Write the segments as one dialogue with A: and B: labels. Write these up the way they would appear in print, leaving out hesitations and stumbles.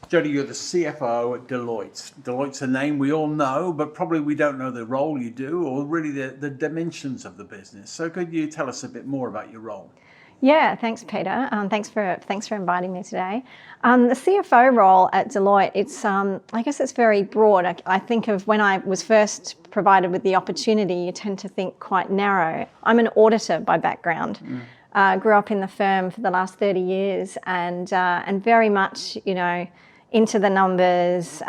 A: Jody, you're the CFO at Deloitte. Deloitte's a name we all know, but probably we don't know the role you do or really the dimensions of the business. So could you tell us a bit more about your role?
B: Yeah, thanks, Peter. Thanks for inviting me today. The CFO role at Deloitte, I guess it's very broad. I think of when I was first provided with the opportunity, you tend to think quite narrow. I'm an auditor by background. Grew up in the firm for the last 30 years, and very much, into the numbers,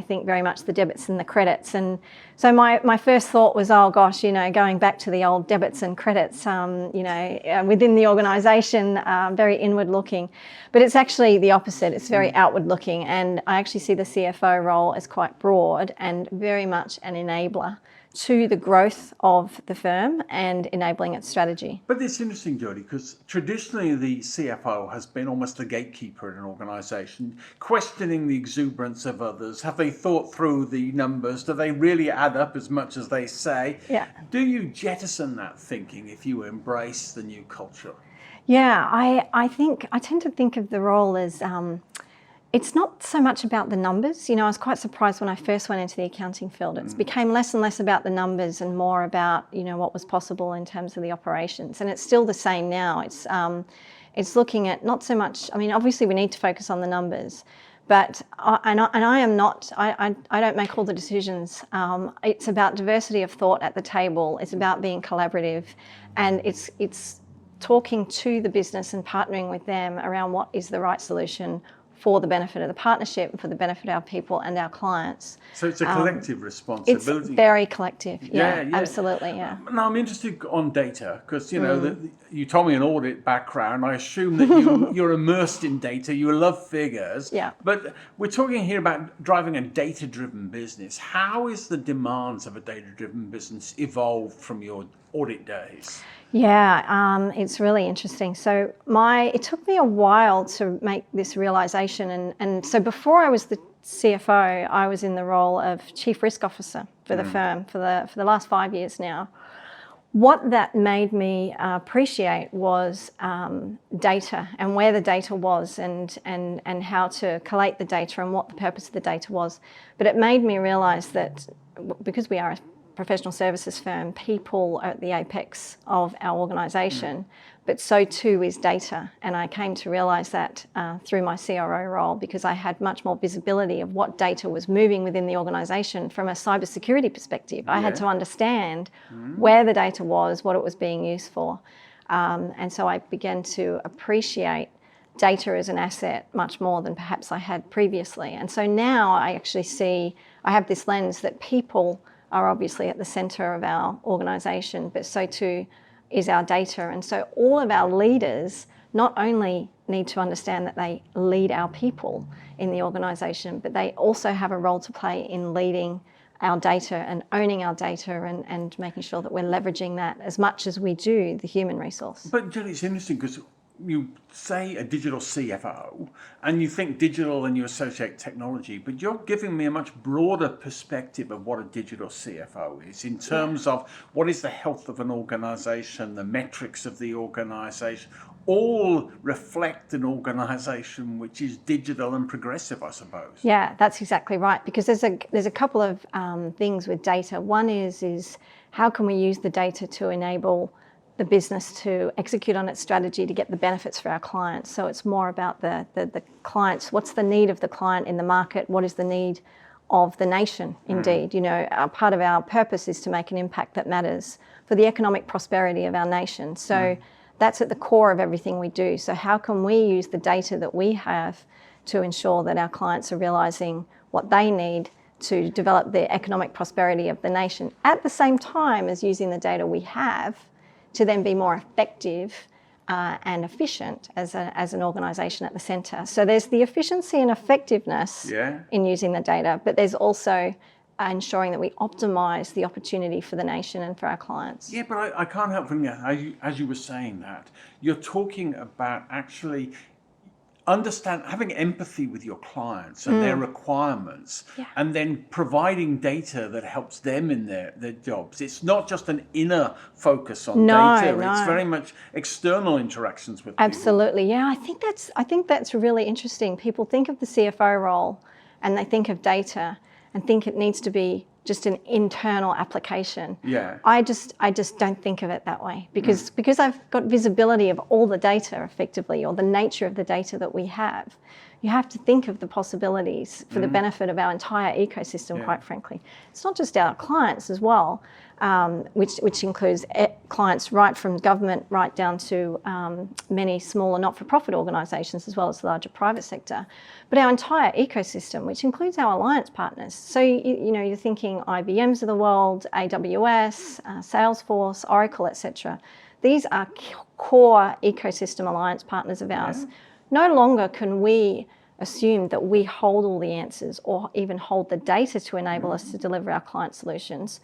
B: think very much the debits and the credits. And so my first thought was, oh gosh, going back to the old debits and credits, within the organisation, very inward looking. But it's actually the opposite. It's very outward looking. And I actually see the CFO role as quite broad and very much an enabler to the growth of the firm and enabling its strategy.
A: But it's interesting, Jody, because traditionally the CFO has been almost a gatekeeper in an organisation, questioning the exuberance of others. Have they thought through the numbers? Do they really add up as much as they say?
B: Yeah.
A: Do you jettison that thinking if you embrace the new culture?
B: Yeah, I tend to think of the role as it's not so much about the numbers. I was quite surprised when I first went into the accounting field. It became less and less about the numbers and more about, what was possible in terms of the operations. And it's still the same now. It's looking at not so much, obviously we need to focus on the numbers, but I don't make all the decisions. It's about diversity of thought at the table. It's about being collaborative, and it's talking to the business and partnering with them around what is the right solution for the benefit of the partnership and for the benefit of our people and our clients.
A: So it's a collective responsibility.
B: It's very collective. Yeah. Absolutely. Yeah.
A: Now I'm interested on data because you told me an audit background. I assume that you're immersed in data. You love figures.
B: Yeah.
A: But we're talking here about driving a data-driven business. How is the demands of a data-driven business evolved from your audit days?
B: Yeah, it's really interesting. So it took me a while to make this realisation, and so before I was the CFO, I was in the role of Chief Risk Officer for the firm for the last 5 years now. What that made me appreciate was data and where the data was and how to collate the data and what the purpose of the data was. But it made me realise that because we are a professional services firm, people are at the apex of our organisation, but so too is data. And I came to realise that through my CRO role, because I had much more visibility of what data was moving within the organisation from a cybersecurity perspective. I had to understand where the data was, what it was being used for. And so I began to appreciate data as an asset much more than perhaps I had previously. And so now I actually I have this lens that people are obviously at the centre of our organisation, but so too is our data. And so all of our leaders not only need to understand that they lead our people in the organisation, but they also have a role to play in leading our data and owning our data and making sure that we're leveraging that as much as we do the human resource.
A: But Julie, it's interesting because you say a digital CFO and you think digital and you associate technology, but you're giving me a much broader perspective of what a digital CFO is in terms of what is the health of an organisation, the metrics of the organisation, all reflect an organisation which is digital and progressive, I suppose.
B: Yeah, that's exactly right, because there's a couple of things with data. One is how can we use the data to enable the business to execute on its strategy to get the benefits for our clients. So it's more about the clients. What's the need of the client in the market? What is the need of the nation, indeed? Part of our purpose is to make an impact that matters for the economic prosperity of our nation. So that's at the core of everything we do. So how can we use the data that we have to ensure that our clients are realising what they need to develop the economic prosperity of the nation, at the same time as using the data we have to then be more effective and efficient as an organisation at the centre. So there's the efficiency and effectiveness in using the data, but there's also ensuring that we optimise the opportunity for the nation and for our clients.
A: Yeah, but I can't help from that. As you were saying that, you're talking about actually having empathy with your clients and their requirements, and then providing data that helps them in their jobs. It's not just an inner focus on data.
B: No.
A: It's very much external interactions with people.
B: Absolutely, yeah. I think that's really interesting. People think of the CFO role and they think of data and think it needs to be just an internal application.
A: Yeah.
B: I just don't think of it that way because I've got visibility of all the data effectively, or the nature of the data that we have. You have to think of the possibilities for the benefit of our entire ecosystem, quite frankly. It's not just our clients as well, which includes clients right from government right down to many smaller not-for-profit organisations, as well as the larger private sector, but our entire ecosystem, which includes our alliance partners. So, you're thinking IBMs of the world, AWS, Salesforce, Oracle, etc. These are core ecosystem alliance partners of ours. No longer can we assume that we hold all the answers or even hold the data to enable us to deliver our client solutions.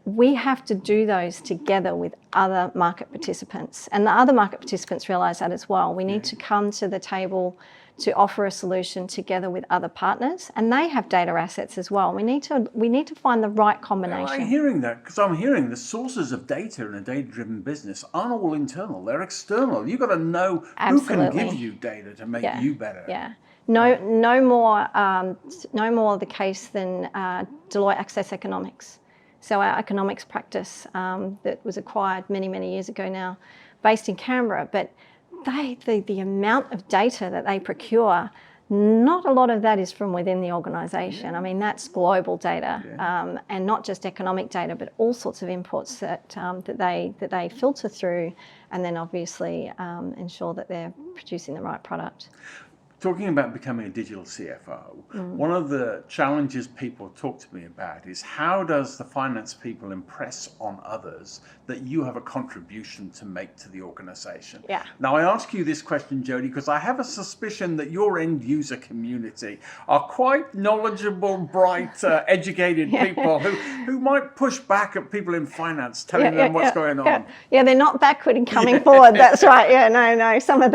B: We have to do those together with other market participants. And the other market participants realise that as well. We need to come to the table to offer a solution together with other partners, and they have data assets as well. We need to find the right combination.
A: I'm hearing that because I'm hearing the sources of data in a data-driven business aren't all internal; they're external. You've got to know who can give you data to make you better.
B: Yeah. No more the case than Deloitte Access Economics. So our economics practice that was acquired many years ago now, based in Canberra, but the amount of data that they procure, not a lot of that is from within the organisation. I mean, that's global data, and not just economic data, but all sorts of inputs that they filter through, and then obviously ensure that they're producing the right product.
A: Talking about becoming a digital CFO, one of the challenges people talk to me about is how does the finance people impress on others that you have a contribution to make to the organisation?
B: Yeah.
A: Now, I ask you this question, Jodie, because I have a suspicion that your end user community are quite knowledgeable, bright, educated people who might push back at people in finance, telling them what's going on.
B: Yeah, they're not backward in coming forward. That's right. Yeah, no. Some of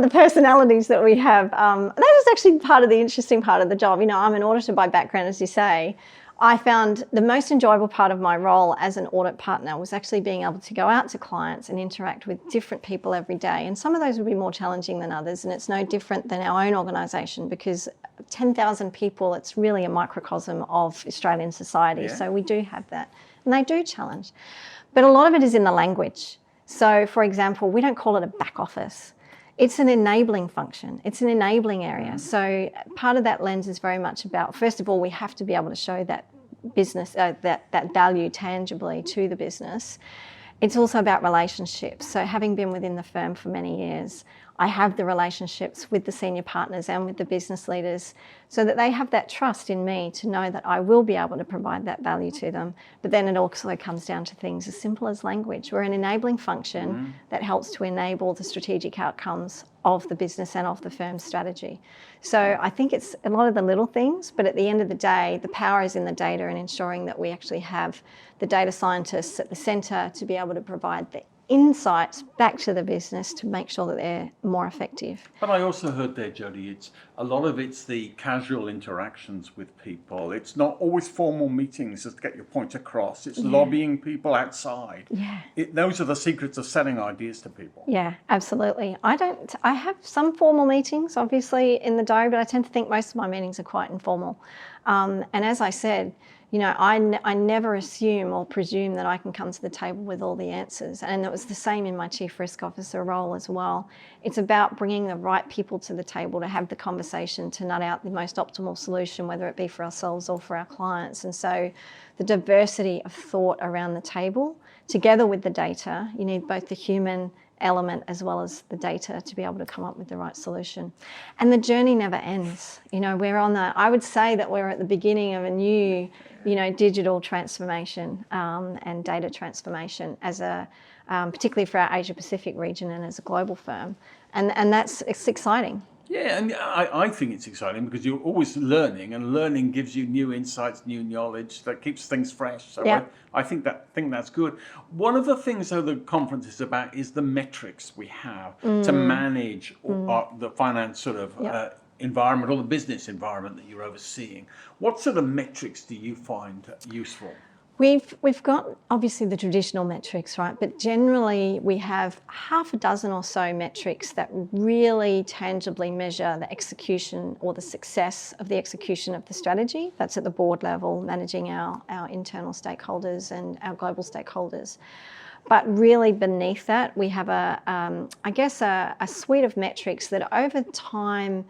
B: the personalities that we have. That is actually part of the interesting part of the job. I'm an auditor by background, as you say. I found the most enjoyable part of my role as an audit partner was actually being able to go out to clients and interact with different people every day. And some of those would be more challenging than others. And it's no different than our own organisation, because 10,000 people, it's really a microcosm of Australian society.
A: Yeah.
B: So we do have that. And they do challenge. But a lot of it is in the language. So, for example, we don't call it a back office. It's an enabling function. It's an enabling area. So part of that lens is very much about, first of all, we have to be able to show that business, that value tangibly to the business. It's also about relationships. So having been within the firm for many years, I have the relationships with the senior partners and with the business leaders so that they have that trust in me to know that I will be able to provide that value to them. But then it also comes down to things as simple as language. We're an enabling function that helps to enable the strategic outcomes of the business and of the firm's strategy. So I think it's a lot of the little things, but at the end of the day, the power is in the data and ensuring that we actually have the data scientists at the centre to be able to provide the insights back to the business to make sure that they're more effective.
A: But I also heard there, Jodie, a lot of it's the casual interactions with people. It's not always formal meetings just to get your point across. It's lobbying people outside.
B: Yeah.
A: Those are the secrets of selling ideas to people.
B: Yeah, absolutely. I have some formal meetings, obviously, in the diary, but I tend to think most of my meetings are quite informal. And as I said, I never assume or presume that I can come to the table with all the answers. And it was the same in my Chief Risk Officer role as well. It's about bringing the right people to the table to have the conversation, to nut out the most optimal solution, whether it be for ourselves or for our clients. And so the diversity of thought around the table, together with the data, you need both the human element as well as the data to be able to come up with the right solution. And the journey never ends. I would say that we're at the beginning of a new, digital transformation and data transformation particularly for our Asia Pacific region and as a global firm. And it's exciting.
A: Yeah, and I think it's exciting because you're always learning, and learning gives you new insights, new knowledge that keeps things fresh. So
B: Yeah.
A: I think that's good. One of the things though the conference is about is the metrics we have to manage the finance sort of
B: Yeah.
A: environment or the business environment that you're overseeing. What sort of metrics do you find useful?
B: We've got obviously the traditional metrics, right? But generally we have half a dozen or so metrics that really tangibly measure the execution or the success of the execution of the strategy. That's at the board level, managing our internal stakeholders and our global stakeholders. But really beneath that, we have a suite of metrics that over time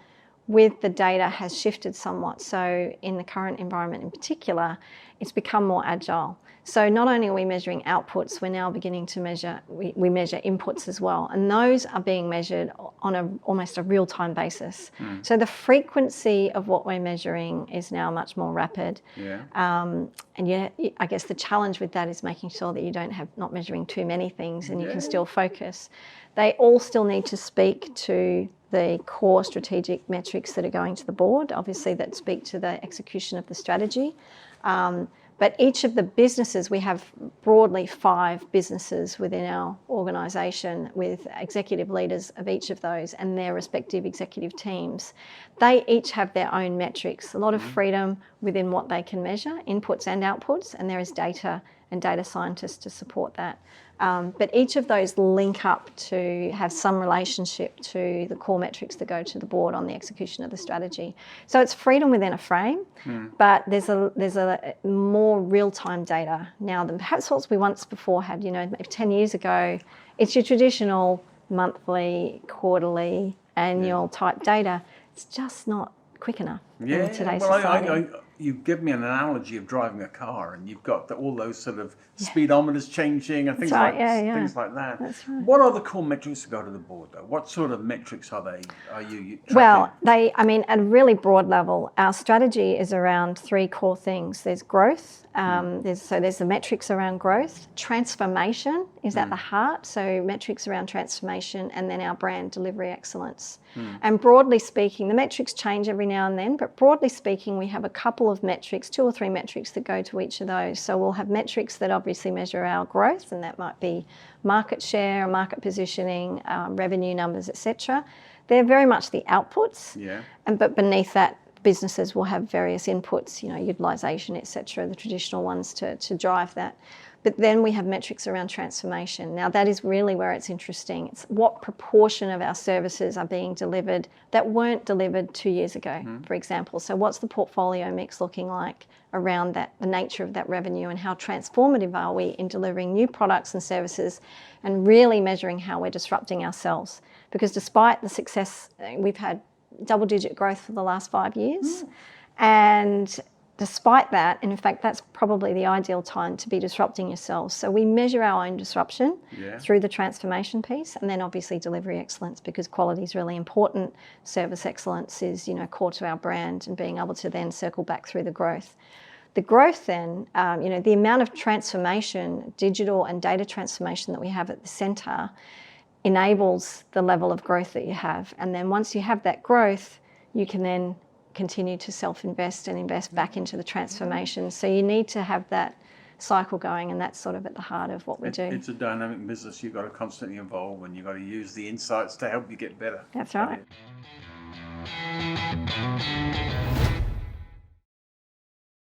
B: with the data has shifted somewhat. So in the current environment in particular, it's become more agile. So not only are we measuring outputs, we're now beginning to measure, we measure inputs as well. And those are being measured on almost a real-time basis. So the frequency of what we're measuring is now much more rapid.
A: Yeah.
B: And yet, I guess the challenge with that is making sure that you not measuring too many things and you can still focus. They all still need to speak to the core strategic metrics that are going to the board, obviously that speak to the execution of the strategy. But each of the businesses, we have broadly 5 businesses within our organisation with executive leaders of each of those and their respective executive teams. They each have their own metrics, a lot of freedom within what they can measure, inputs and outputs, and there is data and data scientists to support that. But each of those link up to have some relationship to the core metrics that go to the board on the execution of the strategy. So it's freedom within a frame, but there's a more real-time data now than perhaps what we once before had. You know, maybe 10 years ago, it's your traditional monthly, quarterly, annual type data. It's just not quick enough in today's society.
A: You give me an analogy of driving a car, and you've got all those sort of speedometers changing and things
B: right,
A: things like that.
B: That's right.
A: What are the core metrics that go to the board, though? What sort of metrics are you tracking?
B: Well, at a really broad level, our strategy is around 3 core things. There's growth. There's the metrics around growth. Transformation is at the heart, so metrics around transformation, and then our brand delivery excellence. And broadly speaking, the metrics change every now and then, but broadly speaking, we have a couple of metrics, 2 or 3 metrics that go to each of those. So we'll have metrics that obviously measure our growth, and that might be market share, market positioning, revenue numbers, etc. They're very much the outputs.
A: Yeah.
B: But beneath that, businesses will have various inputs, utilisation, etc., the traditional ones to drive that. But then we have metrics around transformation. Now that is really where it's interesting. It's what proportion of our services are being delivered that weren't delivered 2 years ago, for example. So what's the portfolio mix looking like around that, the nature of that revenue, and how transformative are we in delivering new products and services and really measuring how we're disrupting ourselves. Because despite the success, we've had double-digit growth for the last 5 years. And despite that, and in fact, that's probably the ideal time to be disrupting yourselves. So we measure our own disruption through the transformation piece, and then obviously delivery excellence, because quality is really important. Service excellence is, core to our brand, and being able to then circle back through the growth. The growth then, the amount of transformation, digital and data transformation that we have at the centre enables the level of growth that you have. And then once you have that growth, you can then continue to self-invest and invest back into the transformation. So you need to have that cycle going, and that's sort of at the heart of what we do.
A: It's a dynamic business. You've got to constantly evolve, and you've got to use the insights to help you get better.
B: That's right.